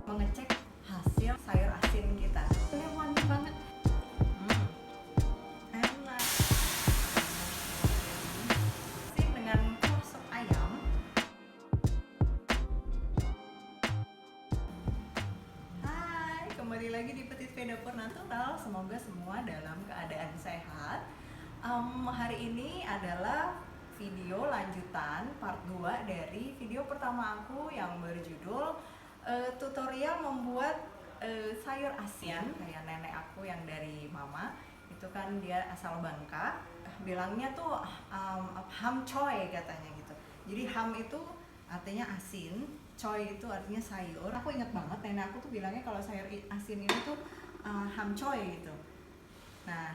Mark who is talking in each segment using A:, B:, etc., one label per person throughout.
A: mengecek hasil sayur asin kita. Ini wangi banget. Enak. Asin dengan kuah sop ayam. Hai, kembali lagi di Petit V Dapur Natural. Semoga semua dalam keadaan sehat. Hari ini adalah video lanjutan part 2 dari video pertama aku yang berjudul tutorial membuat sayur asin. Kayak nenek aku yang dari mama, itu kan dia asal Bangka, bilangnya tuh ham choy katanya gitu. Jadi ham itu artinya asin, choy itu artinya sayur. Aku ingat banget nenek aku tuh bilangnya kalau sayur asin ini tuh ham choy gitu. Nah,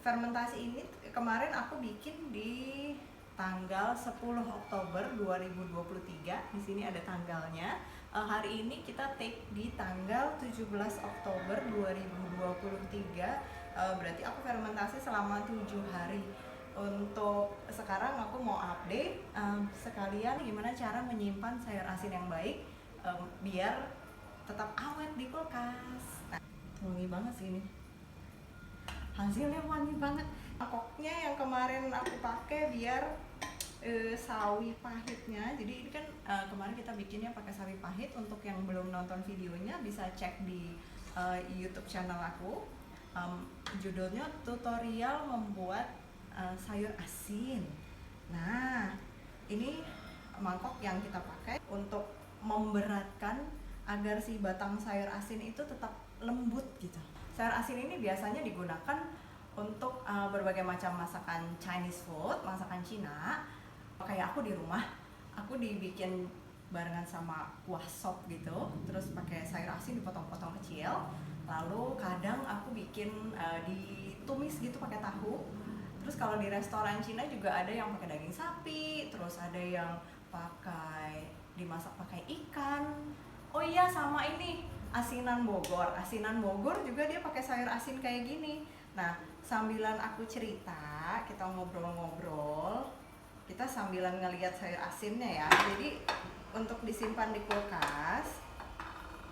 A: fermentasi ini kemarin aku bikin di tanggal 10 Oktober 2023. Di sini ada tanggalnya. Hari ini kita take di tanggal 17 Oktober 2023. Berarti aku fermentasi selama 7 hari. Untuk sekarang aku mau update sekalian gimana cara menyimpan sayur asin yang baik biar tetap awet di kulkas. Nah, wangi banget sih ini. Hasilnya wangi banget. Mangkoknya yang kemarin aku pakai biar sawi pahitnya. Jadi ini kan kemarin kita bikinnya pakai sawi pahit. Untuk yang belum nonton videonya bisa cek di YouTube channel aku. Judulnya tutorial membuat sayur asin. Nah, ini mangkok yang kita pakai untuk memberatkan agar si batang sayur asin itu tetap lembut gitu. Sayur asin ini biasanya digunakan untuk berbagai macam masakan Chinese food, masakan Cina. Kayak aku di rumah, aku dibikin barengan sama kuah sop gitu, terus pakai sayur asin dipotong-potong kecil. Lalu kadang aku bikin ditumis gitu pakai tahu. Terus kalau di restoran Cina juga ada yang pakai daging sapi, terus ada yang pakai dimasak pakai ikan. Oh iya, sama ini asinan Bogor. Asinan Bogor juga dia pakai sayur asin kayak gini. Nah, sambilan aku cerita, kita ngobrol-ngobrol, kita sambilan ngelihat sayur asinnya ya. Jadi untuk disimpan di kulkas,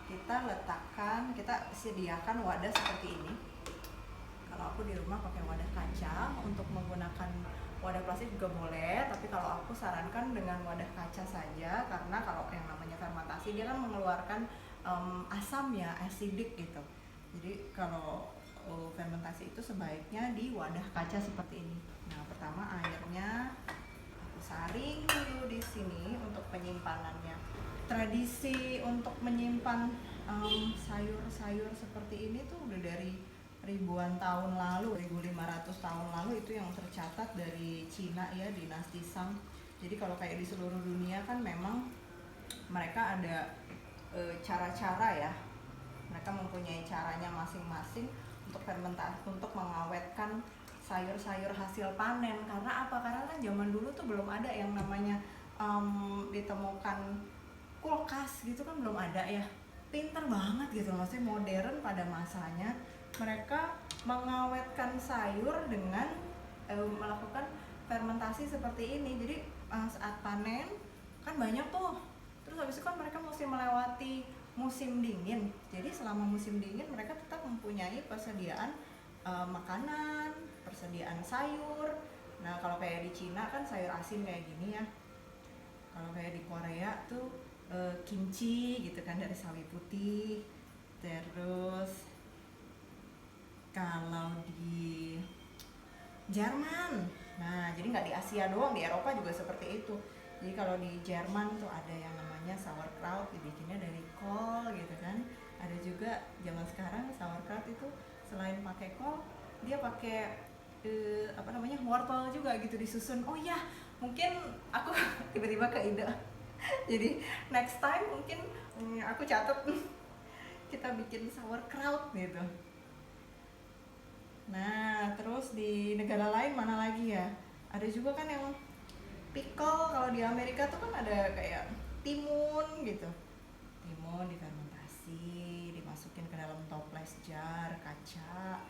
A: kita sediakan wadah seperti ini. Kalau aku di rumah pakai wadah kaca, untuk menggunakan wadah plastik juga boleh, tapi kalau aku sarankan dengan wadah kaca saja, karena kalau yang namanya fermentasi dia kan mengeluarkan asam ya, acidic gitu. Jadi kalau fermentasi itu sebaiknya di wadah kaca seperti ini. Nah, pertama airnya aku saring dulu di sini untuk penyimpanannya. Tradisi untuk menyimpan sayur-sayur seperti ini tuh udah dari ribuan tahun lalu, 1500 tahun lalu itu yang tercatat dari Cina ya, dinasti Shang. Jadi kalau kayak di seluruh dunia kan memang mereka ada cara-cara ya, mereka mempunyai caranya masing-masing untuk fermentasi, untuk mengawetkan sayur-sayur hasil panen. Karena apa? Karena kan zaman dulu tuh belum ada yang namanya ditemukan kulkas gitu kan, belum ada ya. Pinter banget gitu, maksudnya modern pada masanya. Mereka mengawetkan sayur dengan melakukan fermentasi seperti ini. Jadi saat panen kan banyak tuh, terus habis itu kan mereka mesti melewati musim dingin. Jadi selama musim dingin mereka tetap mempunyai persediaan makanan, persediaan sayur. Nah, kalau kayak di Cina kan sayur asin kayak gini ya. Kalau kayak di Korea tuh kimchi gitu kan, dari sawi putih. Terus kalau di Jerman, nah jadi nggak di Asia doang, di Eropa juga seperti itu. Jadi kalau di Jerman tuh ada yang namanya sauerkraut, dibikinnya dari kol gitu kan. Ada juga zaman sekarang sauerkraut itu selain pakai kol, dia pakai wortel juga gitu disusun. Oh iya, mungkin aku tiba-tiba keide. Jadi next time mungkin aku catat kita bikin sauerkraut gitu. Nah, terus di negara lain mana lagi ya? Ada juga kan yang pickle. Kalau di Amerika tuh kan ada kayak timun gitu. Timun difermentasi, dimasukin ke dalam toples jar kaca.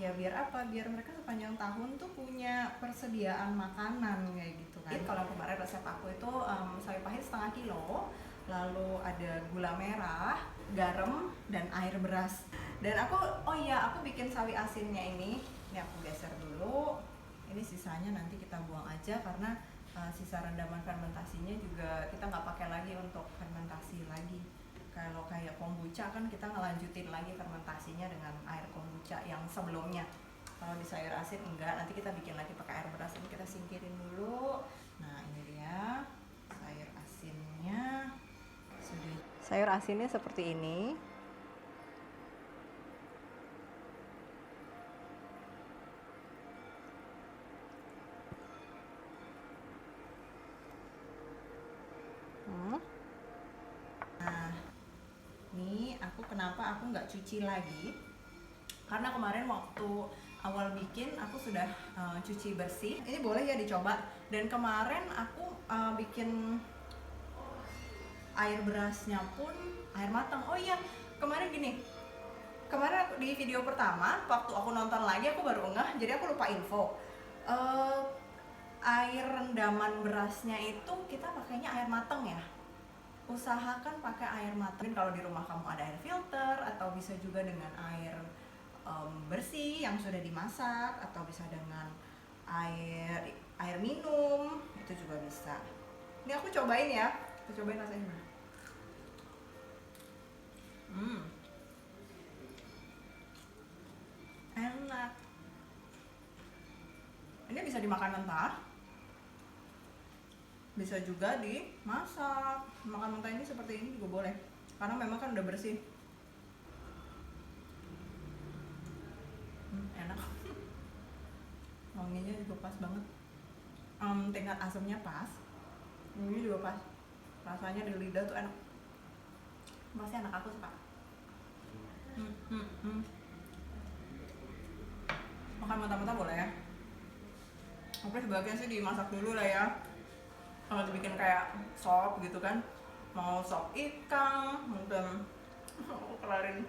A: Ya biar apa? Biar mereka sepanjang tahun tuh punya persediaan makanan kayak gitu kan. Kalau kemarin resep aku itu sawi pahit setengah kilo, lalu ada gula merah, garam, dan air beras. Dan aku bikin sawi asinnya ini aku geser dulu. Ini sisanya nanti kita buang aja karena sisa rendaman fermentasinya juga kita nggak pakai lagi untuk fermentasi lagi. Kalau kayak kombucha kan kita ngelanjutin lagi fermentasinya dengan air kombucha yang sebelumnya. Kalau di sayur asin enggak, nanti kita bikin lagi pakai air beras. Ini kita singkirin dulu. Nah, ini dia sayur asinnya. Sayur asinnya seperti ini. Nah, ini kenapa aku nggak cuci lagi? Karena kemarin waktu awal bikin aku sudah cuci bersih. Ini boleh ya dicoba. Dan kemarin aku bikin air berasnya pun air matang. Oh iya, kemarin aku, di video pertama waktu aku nonton lagi aku baru ngeh, jadi aku lupa info. Air rendaman berasnya itu kita pakainya air matang ya. Usahakan pakai air matang. Kalau di rumah kamu ada air filter atau bisa juga dengan air bersih yang sudah dimasak, atau bisa dengan air minum, itu juga bisa. Ini aku cobain ya, aku cobain rasanya. Enak. Ini bisa dimakan mentah, bisa juga dimasak. Makan mentah ini seperti ini juga boleh, karena memang kan udah bersih. Enak. Wanginya juga pas banget. Tingkat asamnya pas, ini juga pas. Rasanya di lidah tuh enak. Pasti anak aku suka. Makan mentah-mentah boleh ya. Oke, sebagian sih dimasak dulu lah ya. Kalau dibikin kayak sop gitu kan, mau sop ikan, mungkin aku kelarin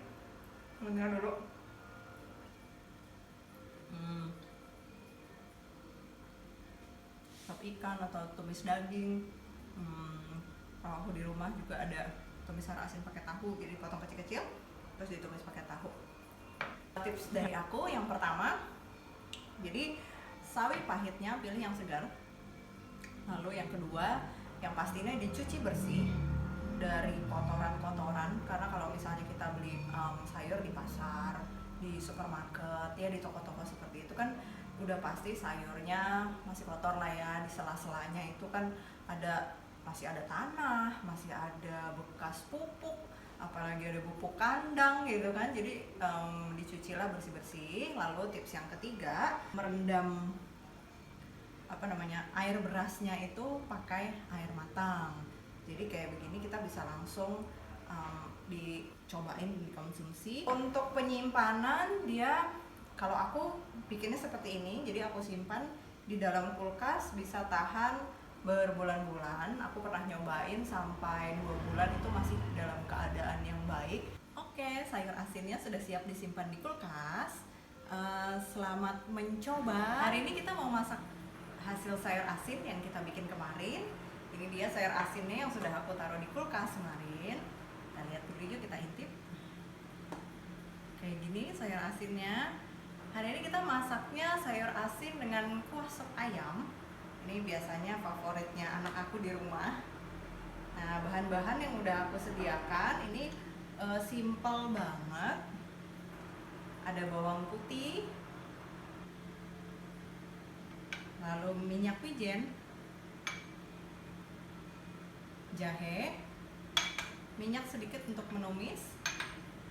A: minyak dulu. Sop ikan atau tumis daging. Kalau aku di rumah juga ada tumis sayur asin pakai tahu, jadi potong kecil-kecil terus ditumis pakai tahu. Tips dari aku yang pertama, jadi sawi pahitnya pilih yang segar. Lalu yang kedua, yang pastinya dicuci bersih dari kotoran-kotoran, karena kalau misalnya kita beli sayur di pasar, di supermarket, ya di toko-toko seperti itu kan udah pasti sayurnya masih kotor lah ya. Di sela-selanya itu kan masih ada tanah, masih ada bekas pupuk, apalagi ada pupuk kandang gitu kan. Jadi dicucilah bersih-bersih. Lalu tips yang ketiga, merendam air berasnya itu pakai air matang. Jadi kayak begini kita bisa langsung dicobain, dikonsumsi. Untuk penyimpanan dia, kalau aku bikinnya seperti ini, jadi aku simpan di dalam kulkas bisa tahan berbulan-bulan. Aku pernah nyobain sampai 2 bulan itu masih dalam keadaan yang baik. Oke, sayur asinnya sudah siap disimpan di kulkas. Selamat mencoba. Hari ini kita mau masak hasil sayur asin yang kita bikin kemarin. Ini dia sayur asinnya yang sudah aku taruh di kulkas kemarin. Kita lihat dulu yuk, kita intip. Kayak gini sayur asinnya. Hari ini kita masaknya sayur asin dengan kuah sop ayam. Ini biasanya favoritnya anak aku di rumah. Nah, bahan-bahan yang udah aku sediakan ini simple banget. Ada bawang putih, lalu minyak wijen, jahe, minyak sedikit untuk menumis,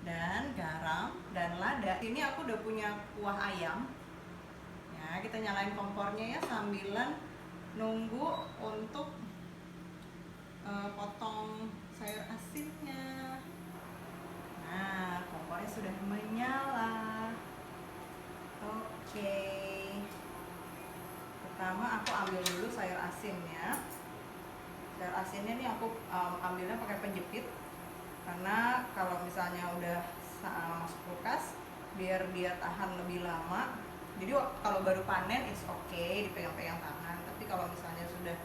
A: dan garam dan lada. Ini aku udah punya kuah ayam. Ya, kita nyalain kompornya ya sambilan nunggu untuk potong sayur asinnya. Nah, kompornya sudah menyala. Oke. Pertama aku ambil dulu sayur asinnya. Sayur asinnya nih aku ambilnya pakai penjepit, karena kalau misalnya udah masuk kulkas biar dia tahan lebih lama. Jadi kalau baru panen it's okay, dipegang-pegang tangan. Tapi kalau misalnya sudah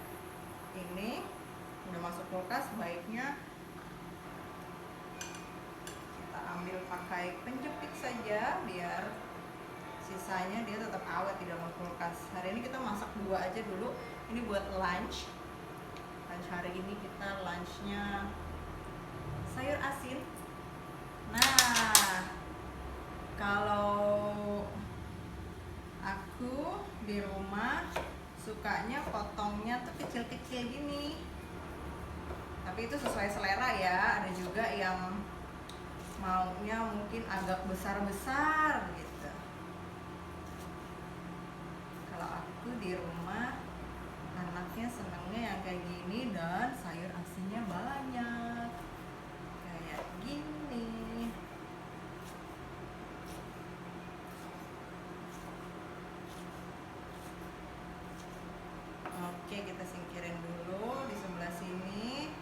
A: udah masuk kulkas, baiknya kita ambil pakai penjepit saja biar sisanya dia tetap awet di dalam kulkas. Hari ini kita masak 2 aja dulu. Ini buat lunch. Lunch hari ini kita lunchnya sayur asin. Nah, kalau aku di rumah sukanya potongnya tuh kecil-kecil gini. Tapi itu sesuai selera ya. Ada juga yang maunya mungkin agak besar-besar gitu. Kalau aku di rumah anaknya senangnya yang kayak gini dan sayur asinnya banyak. Kayak gini. Oke, kita singkirin dulu di sebelah sini.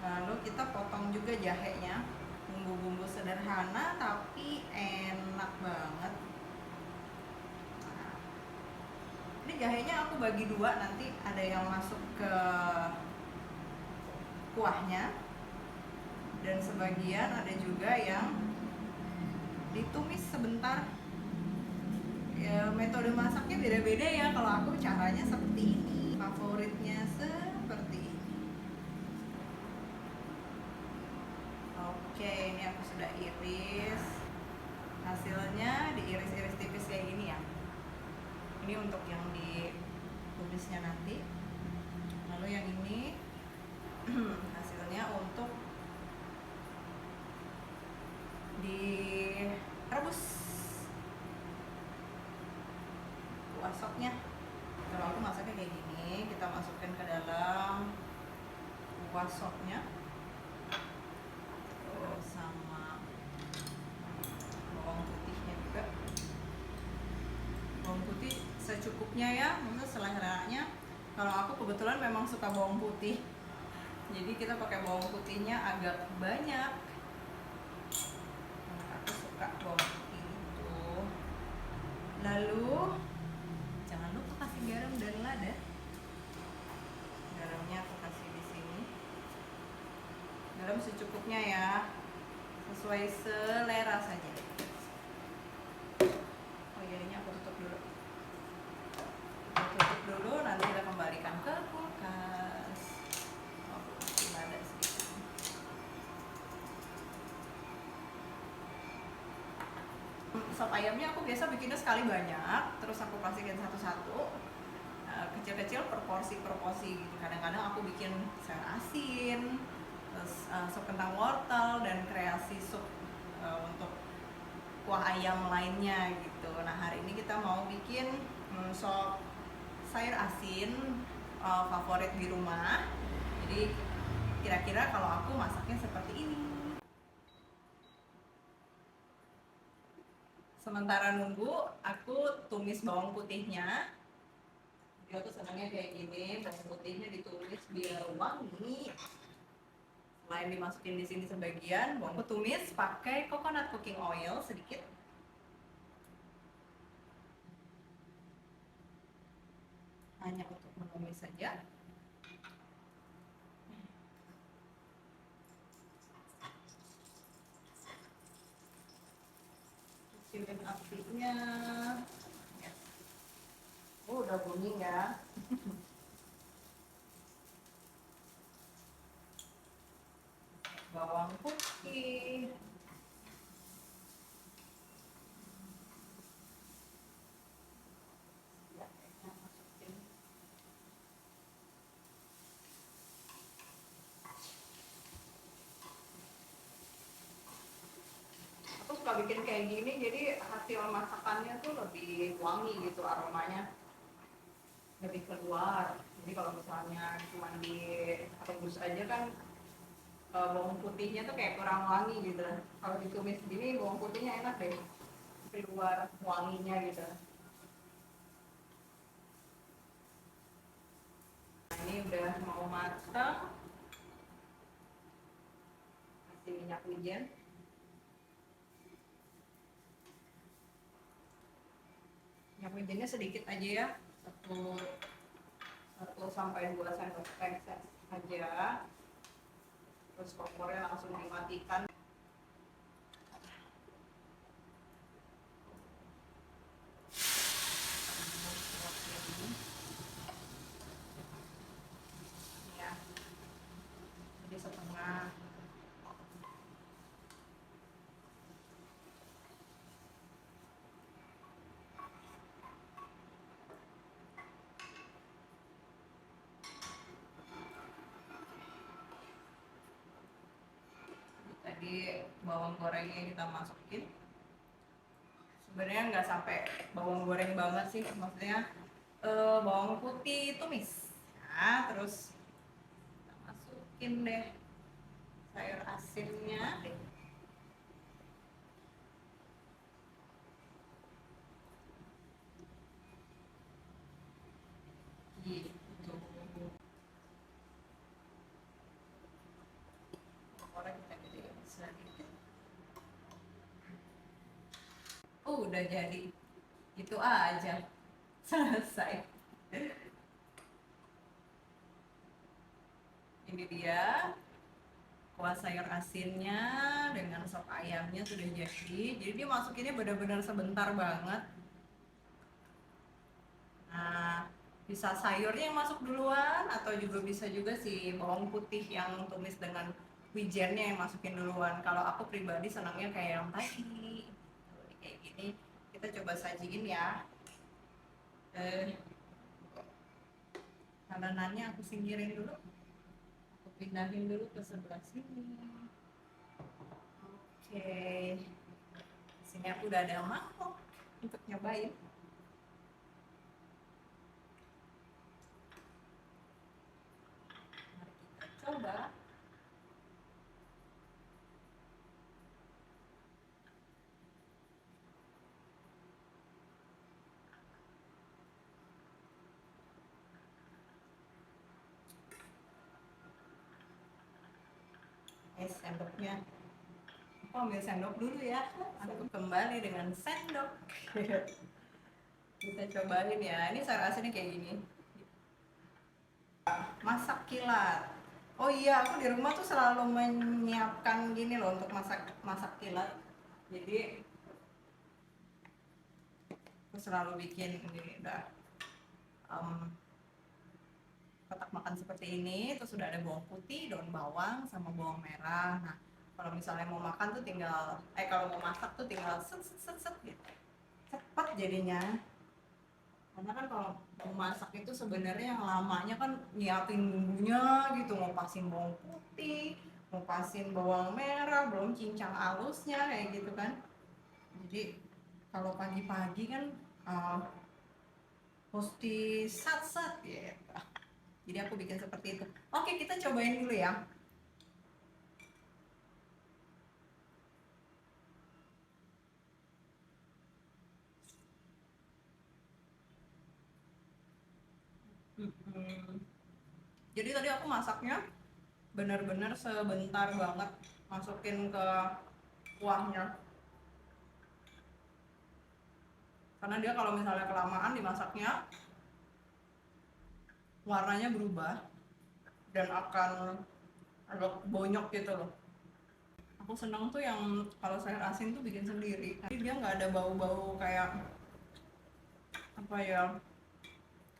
A: Lalu kita potong juga jahenya. Bumbu-bumbu sederhana tapi enak banget. Nah, ini jahenya aku bagi 2, nanti ada yang masuk ke kuahnya dan sebagian ada juga yang ditumis sebentar. Ya, metode masaknya beda-beda ya. Kalau aku caranya seperti ini, favoritnya seperti ini. Oke, ini aku sudah iris. Hasilnya diiris-iris tipis kayak gini ya. Ini untuk yang ditumisnya nanti. Lalu yang ini hasilnya untuk direbus. Kuah sopnya. Kalau aku masaknya kayak gini, kita masukkan ke dalam kuah sopnya. Terus sama bawang putihnya juga. Bawang putih secukupnya ya, maksudnya seleranya. Kalau aku kebetulan memang suka bawang putih, jadi kita pakai bawang putihnya agak banyak. Nah, aku suka bawang putih itu. Lalu jangan lupa kasih garam dan lada. Garamnya aku kasih di sini. Garam secukupnya ya, sesuai selera saja. Oh iya, ini aku tutup dulu. Tutup dulu, nanti kita kembalikan ke kulkas. Oh, aku kasih lada sedikit. Sop ayamnya aku biasa bikinnya sekali banyak, terus aku kasihin satu-satu, kecil-kecil per porsi gitu. Kadang-kadang aku bikin sayur asin, terus sop kentang wortel, dan kreasi sup untuk kuah ayam lainnya gitu. Nah, hari ini kita mau bikin sop sayur asin favorit di rumah. Jadi kira-kira kalau aku masaknya seperti ini. Sementara nunggu, aku tumis bawang putihnya. Jadi aku senangnya kayak gini, bawang putihnya ditumis biar wangi. Selain dimasukin di sini sebagian, aku tumis pakai coconut cooking oil sedikit. Hanya untuk menumis saja. Kecilin apinya. Oh, udah kuning ya. Bawang putih. Aku suka bikin kayak gini, jadi hasil masakannya tuh lebih wangi gitu, aromanya lebih keluar. Jadi kalau misalnya cuma direbus aja kan bawang putihnya tuh kayak kurang wangi gitu. Kalau ditumis gini bawang putihnya enak deh, keluar wanginya gitu. Nah, ini udah mau matang. Kasih minyak wijen. Minyak wijennya sedikit aja ya, 1 sampai 2 sendok teh. aja, terus kompornya langsung dimatikan. Ya, jadi setengah. Tadi bawang gorengnya kita masukin. Sebenarnya nggak sampai bawang goreng banget sih, maksudnya bawang putih tumis. Nah, terus kita masukin deh sayur asinnya. Gitu. Goreng kita gedein sedikit. Udah jadi. Itu aja. Selesai. Ini dia kuah sayur asinnya dengan sop ayamnya sudah jadi. Jadi dia masukinnya benar-benar sebentar banget. Nah, bisa sayurnya yang masuk duluan atau juga bisa juga si bawang putih yang tumis dengan wijennya yang masukin duluan. Kalau aku pribadi senangnya kayak yang tadi. Kayak gini. Kita coba sajiin ya. Adanannya aku singkirin dulu. Aku pindahin dulu ke sebelah sini. Oke. Sini aku udah ada mangkok untuk nyobain. Mari kita coba. Sendoknya. Oh, ambil sendok dulu ya. Aku kembali dengan sendok. Kita cobain ya. Ini sayur asinnya kayak gini. Masak kilat. Oh iya, aku di rumah tuh selalu menyiapkan gini loh untuk masak kilat. Jadi aku selalu bikin ini udah kotak makan seperti ini. Terus sudah ada bawang putih, daun bawang, sama bawang merah. Nah, kalau misalnya mau makan tuh tinggal, kalau mau masak tuh tinggal set set set set gitu. Cepat jadinya. Karena kan kalau mau masak itu sebenarnya yang lamanya kan nyiapin bumbunya gitu, mau pasin bawang putih, mau pasin bawang merah, belum cincang halusnya kayak gitu kan. Jadi kalau pagi-pagi kan mesti sat-sat gitu. Jadi aku bikin seperti itu. Oke, kita cobain dulu ya. Jadi tadi aku masaknya benar-benar sebentar banget, masukin ke kuahnya. Karena dia kalau misalnya kelamaan dimasaknya, warnanya berubah dan akan agak bonyok gitu loh. Aku senang tuh yang kalau sayur asin tuh bikin sendiri. Jadi dia nggak ada bau-bau kayak apa ya,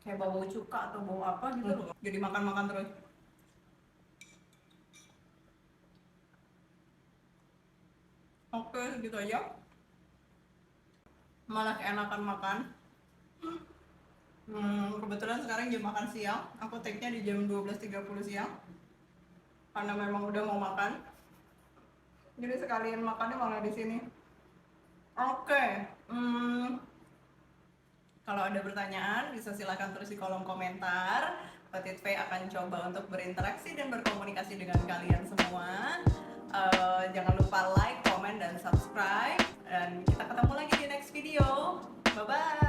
A: kayak bau cuka atau bau apa gitu loh. Jadi makan-makan terus. Oke, segitu aja. Malah keenakan makan. Kebetulan sekarang jam makan siang. Aku take-nya di jam 12.30 siang. Karena memang udah mau makan. Jadi sekalian makannya malah di sini. Oke. Kalau ada pertanyaan bisa silakan tulis di kolom komentar. Petit V akan coba untuk berinteraksi dan berkomunikasi dengan kalian semua. Jangan lupa like, comment, dan subscribe. Dan kita ketemu lagi di next video. Bye-bye.